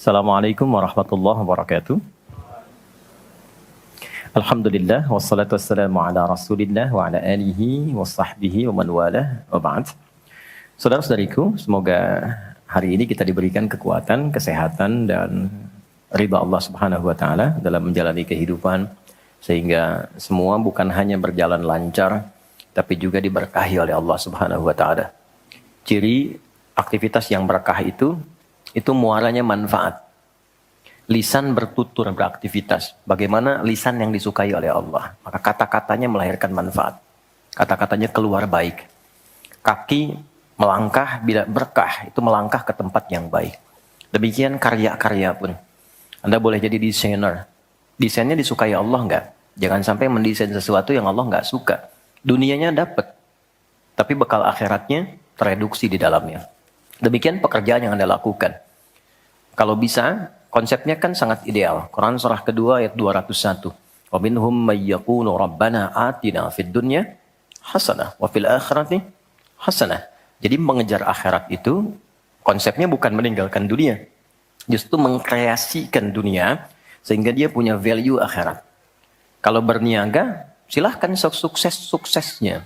Assalamualaikum warahmatullahi wabarakatuh. Alhamdulillah wassalatu wassalamu ala Rasulillah wa ala alihi wa sahbihi wa man walah wa ba'd. Saudara-saudariku, semoga hari ini kita diberikan kekuatan, kesehatan dan ridha Allah Subhanahu wa taala dalam menjalani kehidupan sehingga semua bukan hanya berjalan lancar tapi juga diberkahi oleh Allah Subhanahu wa taala. Ciri aktivitas yang berkah itu muaranya manfaat. Lisan bertutur beraktivitas. Bagaimana lisan yang disukai oleh Allah. Maka kata-katanya melahirkan manfaat. Kata-katanya keluar baik. Kaki melangkah bila berkah. Itu melangkah ke tempat yang baik. Demikian karya-karya pun. Anda boleh jadi desainer. Desainnya disukai Allah enggak? Jangan sampai mendesain sesuatu yang Allah enggak suka. Dunianya dapat. Tapi bekal akhiratnya tereduksi di dalamnya. Demikian pekerjaan yang Anda lakukan. Kalau bisa, konsepnya kan sangat ideal. Quran surah kedua ayat 201. Wa minhum may yaqulu rabbana atina fid dunya hasanah wa fil akhirati hasanah. Jadi mengejar akhirat itu konsepnya bukan meninggalkan dunia. Justru mengkreasikan dunia sehingga dia punya value akhirat. Kalau berniaga, silahkan sukses-suksesnya,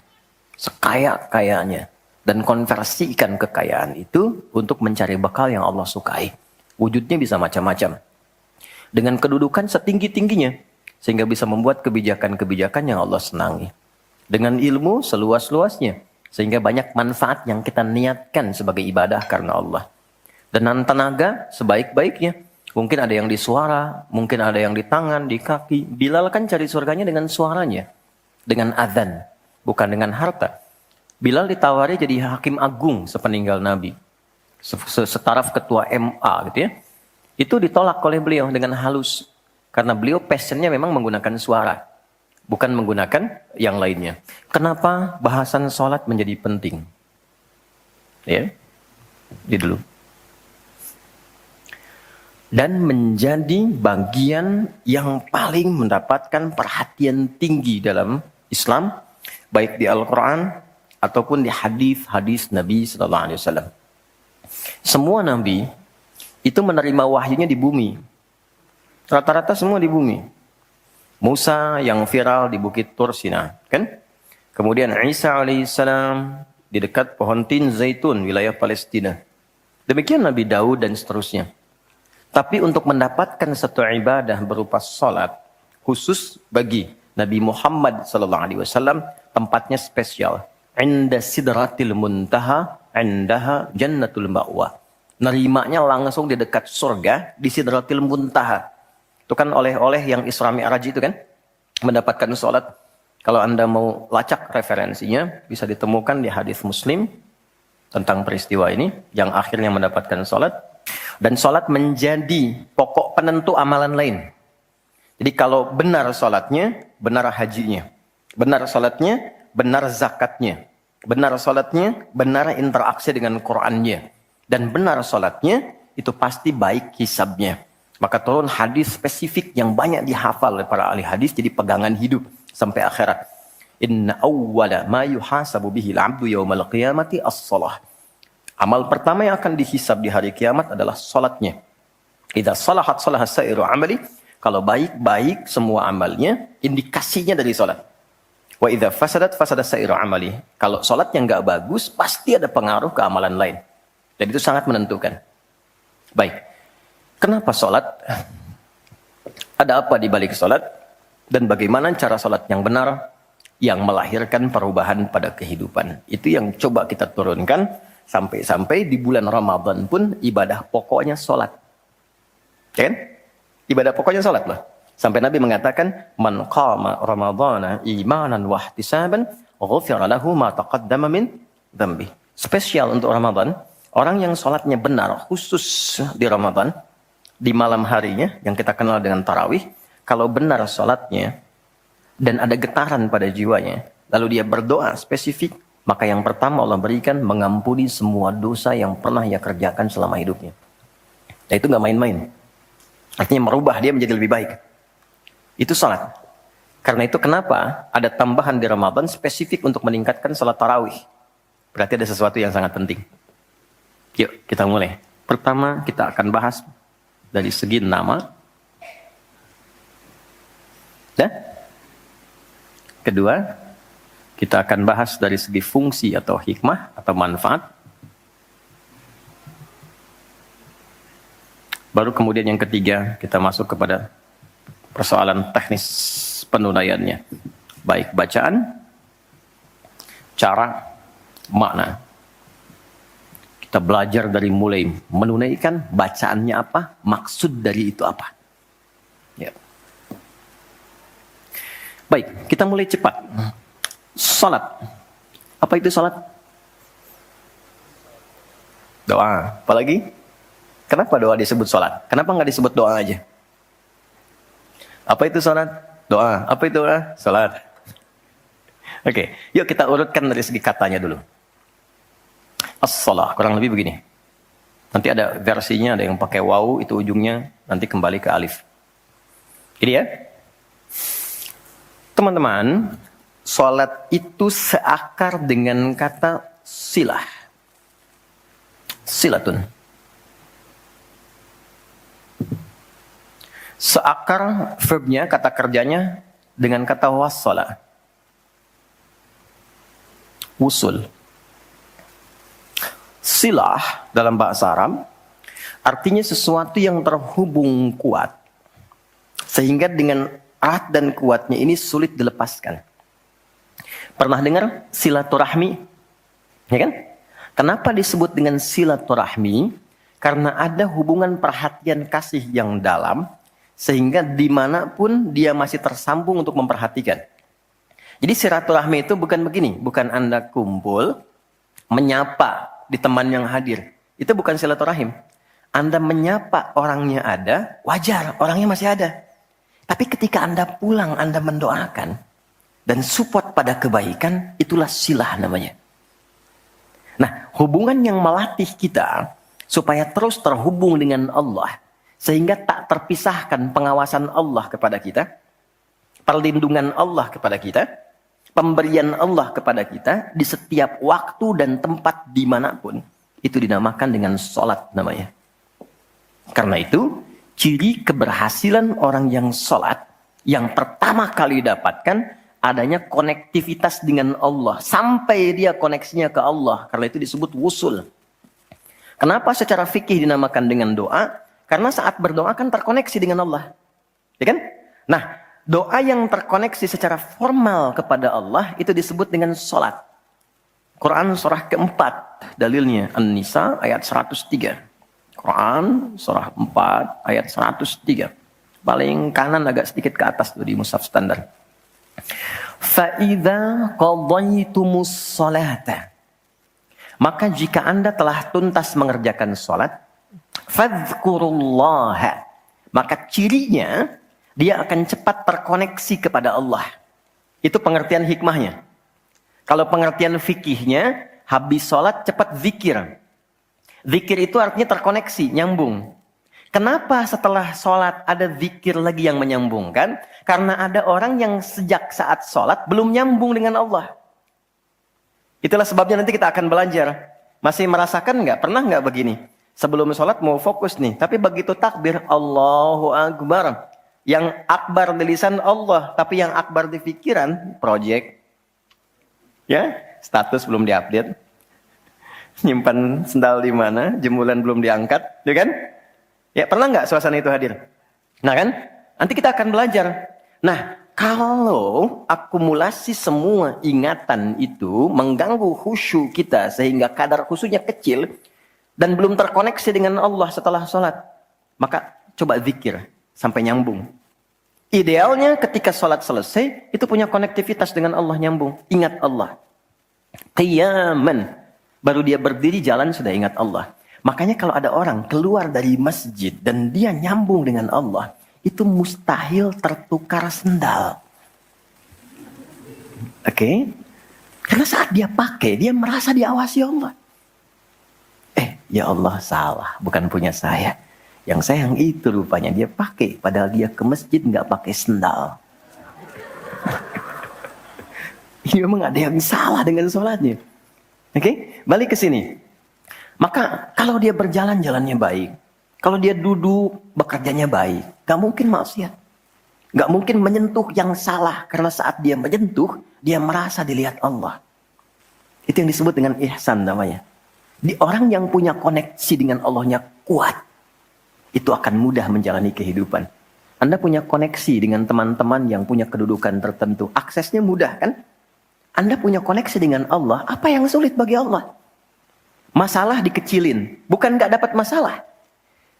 sekaya-kayanya. Dan konversikan kekayaan itu untuk mencari bekal yang Allah sukai. Wujudnya bisa macam-macam. Dengan kedudukan setinggi-tingginya. Sehingga bisa membuat kebijakan-kebijakan yang Allah senangi. Dengan ilmu seluas-luasnya. Sehingga banyak manfaat yang kita niatkan sebagai ibadah karena Allah. Dengan tenaga sebaik-baiknya. Mungkin ada yang di suara, mungkin ada yang di tangan, di kaki. Bilal kan cari surganya dengan suaranya. Dengan azan, bukan dengan harta. Bilal ditawari jadi hakim agung sepeninggal Nabi. Setaraf ketua MA gitu ya. Itu ditolak oleh beliau dengan halus. Karena beliau passionnya memang menggunakan suara. Bukan menggunakan yang lainnya. Kenapa bahasan sholat menjadi penting? Ya, jadi dulu. Dan menjadi bagian yang paling mendapatkan perhatian tinggi dalam Islam. Baik di Al-Quran ataupun di hadis-hadis Nabi sallallahu alaihi wasallam. Semua nabi itu menerima wahyunya di bumi. Rata-rata semua di bumi. Musa yang viral di Bukit Tur Sina, kan? Kemudian Isa alaihissalam di dekat pohon tin zaitun wilayah Palestina. Demikian Nabi Daud dan seterusnya. Tapi untuk mendapatkan satu ibadah berupa salat khusus bagi Nabi Muhammad sallallahu alaihi wasallam, tempatnya spesial. Inda sidratil muntaha, indaha jannatul ma'wa. Nerimanya langsung di dekat surga, di sidratil muntaha. Itu kan oleh-oleh yang Isra Mi'raj itu kan, mendapatkan sholat. Kalau Anda mau lacak referensinya, bisa ditemukan di hadis Muslim, tentang peristiwa ini, yang akhirnya mendapatkan sholat. Dan sholat menjadi pokok penentu amalan lain. Jadi kalau benar sholatnya, benar hajinya. Benar sholatnya, benar zakatnya. Benar sholatnya, benar interaksi dengan Qur'annya. Dan benar sholatnya, itu pasti baik hisabnya. Maka turun hadis spesifik yang banyak dihafal oleh para ahli hadis, jadi pegangan hidup sampai akhirat. Inna awwala ma yuhasabu bihil abdu yawmal qiyamati as-salah. Amal pertama yang akan dihisab di hari kiamat adalah sholatnya. Idza salahat salahat sa'iru amali. Kalau baik-baik semua amalnya, indikasinya dari sholat. Wa idza fasadat fasadat sa'iru amali. Kalau salatnya enggak bagus, pasti ada pengaruh ke amalan lain. Dan itu sangat menentukan. Baik. Kenapa salat? Ada apa di balik salat? Dan bagaimana cara salat yang benar yang melahirkan perubahan pada kehidupan? Itu yang coba kita turunkan sampai-sampai di bulan Ramadan pun ibadah pokoknya salat. Ya kan? Ibadah pokoknya salat loh. Sampai Nabi mengatakan, man qama ramadhana imanan wa ihtisaban, ghufira lahu ma taqaddama min dhanbi. Spesial untuk Ramadan, orang yang sholatnya benar, khusus di Ramadan, di malam harinya, yang kita kenal dengan tarawih, kalau benar sholatnya, dan ada getaran pada jiwanya, lalu dia berdoa spesifik, maka yang pertama Allah berikan mengampuni semua dosa yang pernah ia kerjakan selama hidupnya. Nah itu nggak main-main. Artinya merubah dia menjadi lebih baik. Itu salat. Karena itu kenapa ada tambahan di Ramadan spesifik untuk meningkatkan salat tarawih. Berarti ada sesuatu yang sangat penting. Yuk kita mulai. Pertama kita akan bahas dari segi nama. Dan kedua, kita akan bahas dari segi fungsi atau hikmah atau manfaat. Baru kemudian yang ketiga, kita masuk kepada persoalan teknis penunaiannya. Baik bacaan, cara, makna. Kita belajar dari mulai menunaikan, bacaannya apa, maksud dari itu apa. Ya. Baik, kita mulai cepat. Salat. Apa itu salat? Doa. Apalagi? Kenapa doa disebut salat? Kenapa nggak disebut doa aja? Apa itu salat? Doa. Apa itu doa? Salat. Oke, yuk kita urutkan dari segi katanya dulu. As-salah, kurang lebih begini. Nanti ada versinya, ada yang pakai waw, itu ujungnya nanti kembali ke alif. Ini ya. Teman-teman, salat itu seakar dengan kata silah. Silatun. Seakar verbnya, kata kerjanya dengan kata wassala. Wusul. Silah dalam bahasa Arab artinya sesuatu yang terhubung kuat. Sehingga dengan erat dan kuatnya ini sulit dilepaskan. Pernah dengar silaturahmi? Ya kan? Kenapa disebut dengan silaturahmi? Karena ada hubungan perhatian kasih yang dalam, sehingga dimanapun dia masih tersambung untuk memperhatikan. Jadi silaturahmi itu bukan begini, bukan Anda kumpul, menyapa di teman yang hadir. Itu bukan silaturahim. Anda menyapa orangnya ada, wajar, orangnya masih ada. Tapi ketika Anda pulang, Anda mendoakan, dan support pada kebaikan, itulah silah namanya. Nah, hubungan yang melatih kita, supaya terus terhubung dengan Allah, sehingga tak terpisahkan pengawasan Allah kepada kita, perlindungan Allah kepada kita, pemberian Allah kepada kita di setiap waktu dan tempat dimanapun. Itu dinamakan dengan sholat namanya. Karena itu, ciri keberhasilan orang yang sholat, yang pertama kali dapatkan, adanya konektivitas dengan Allah. Sampai dia koneksinya ke Allah. Karena itu disebut wusul. Kenapa secara fikih dinamakan dengan doa? Karena saat berdoa kan terkoneksi dengan Allah. Ya kan? Nah, doa yang terkoneksi secara formal kepada Allah itu disebut dengan sholat. Quran surah keempat, dalilnya An-Nisa ayat 103. Quran surah 4 ayat 103. Paling kanan agak sedikit ke atas tuh di mushaf standar. Fa'idha qadaytumus sholata. Maka jika Anda telah tuntas mengerjakan sholat, fadhkurullaha. Maka cirinya, dia akan cepat terkoneksi kepada Allah. Itu pengertian hikmahnya. Kalau pengertian fikihnya, habis sholat cepat zikir. Zikir itu artinya terkoneksi, nyambung. Kenapa setelah sholat ada zikir lagi yang menyambungkan? Karena ada orang yang sejak saat sholat belum nyambung dengan Allah. Itulah sebabnya nanti kita akan belajar. Masih merasakan nggak? Pernah nggak begini? Sebelum sholat mau fokus nih. Tapi begitu takbir, Allahu Akbar. Yang akbar di lisan Allah. Tapi yang akbar di pikiran, project. Ya, status belum diupdate. Nyimpan sendal di mana? Jemuran belum diangkat. Ya kan? Ya, pernah nggak suasana itu hadir? Nah kan? Nanti kita akan belajar. Nah, kalau akumulasi semua ingatan itu mengganggu khusyuk kita sehingga kadar khusyuknya kecil dan belum terkoneksi dengan Allah setelah sholat, maka coba zikir sampai nyambung. Idealnya ketika sholat selesai, itu punya konektivitas dengan Allah, nyambung. Ingat Allah. Qiyaman. Baru dia berdiri jalan sudah ingat Allah. Makanya kalau ada orang keluar dari masjid dan dia nyambung dengan Allah, itu mustahil tertukar sendal. Oke? Karena saat dia pakai, dia merasa diawasi Allah. Ya Allah salah, bukan punya saya. Yang saya yang itu rupanya dia pakai, padahal dia ke masjid nggak pakai sendal. Ini memang ada yang salah dengan sholatnya. Oke? Balik ke sini. Maka kalau dia berjalan jalannya baik, Kalau dia duduk, bekerjanya baik. Gak mungkin maksiat. Gak mungkin menyentuh yang salah. Karena saat dia menyentuh, dia merasa dilihat Allah. Itu yang disebut dengan ihsan namanya. Di orang yang punya koneksi dengan Allahnya kuat, itu akan mudah menjalani kehidupan. Anda punya koneksi dengan teman-teman yang punya kedudukan tertentu. Aksesnya mudah kan? Anda punya koneksi dengan Allah. Apa yang sulit bagi Allah? Masalah dikecilin. Bukan gak dapat masalah.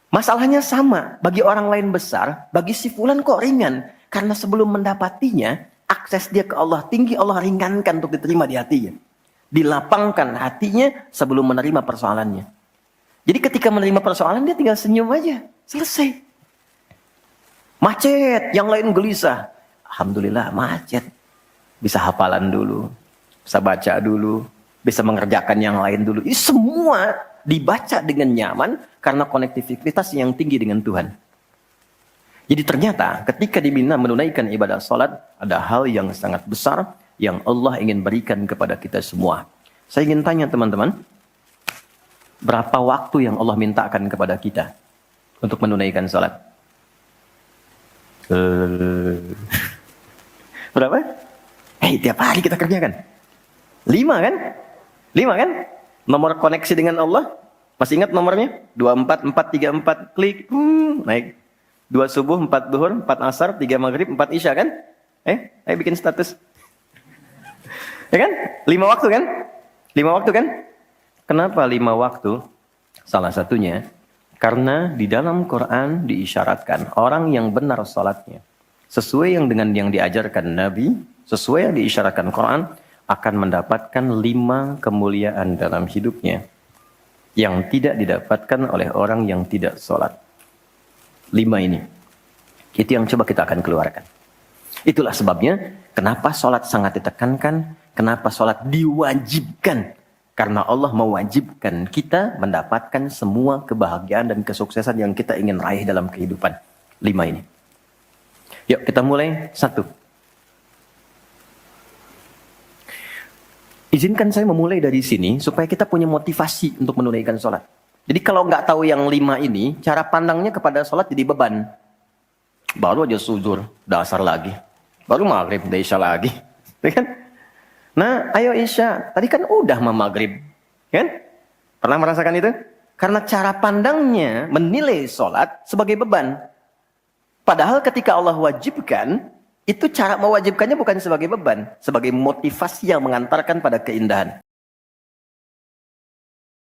Masalahnya sama. Bagi orang lain besar. Bagi si fulan kok ringan. Karena sebelum mendapatinya, akses dia ke Allah tinggi. Allah ringankan untuk diterima di hatinya. Dilapangkan hatinya sebelum menerima persoalannya. Jadi ketika menerima persoalan, dia tinggal senyum aja. Selesai. Macet, yang lain gelisah. Alhamdulillah macet. Bisa hafalan dulu. Bisa baca dulu. Bisa mengerjakan yang lain dulu. Ini semua dibaca dengan nyaman karena konektivitas yang tinggi dengan Tuhan. Jadi ternyata ketika diminta menunaikan ibadah salat, ada hal yang sangat besar yang Allah ingin berikan kepada kita semua. Saya ingin tanya teman-teman, berapa waktu yang Allah mintakan kepada kita untuk menunaikan salat? Berapa? Tiap hari kita kerjakan. 5 kan? 5 kan? Nomor koneksi dengan Allah. Masih ingat nomornya? 24, 4, 3, 4, klik. Naik. 2 subuh, 4 duhur, 4 asar, 3 maghrib, 4 isya kan? Ayo bikin status. Ya kan? 5 waktu kan? 5 waktu kan? Kenapa 5 waktu? Salah satunya, karena di dalam Quran diisyaratkan orang yang benar salatnya, sesuai yang dengan yang diajarkan Nabi, sesuai yang diisyaratkan Quran, akan mendapatkan 5 kemuliaan dalam hidupnya yang tidak didapatkan oleh orang yang tidak salat. 5 ini. Itu yang coba kita akan keluarkan. Itulah sebabnya kenapa salat sangat ditekankan, kenapa salat diwajibkan. Karena Allah mewajibkan kita mendapatkan semua kebahagiaan dan kesuksesan yang kita ingin raih dalam kehidupan. 5 ini. Yuk kita mulai. 1. Izinkan saya memulai dari sini supaya kita punya motivasi untuk menunaikan sholat. Jadi kalau nggak tahu yang 5 ini, cara pandangnya kepada sholat jadi beban. Baru aja sujud, dasar lagi. Baru maghrib, udah isya lagi. Kan? Nah, ayo isya. Tadi kan udah mau maghrib. Kan? Pernah merasakan itu? Karena cara pandangnya menilai sholat sebagai beban. Padahal ketika Allah wajibkan, itu cara mewajibkannya bukan sebagai beban. Sebagai motivasi yang mengantarkan pada keindahan.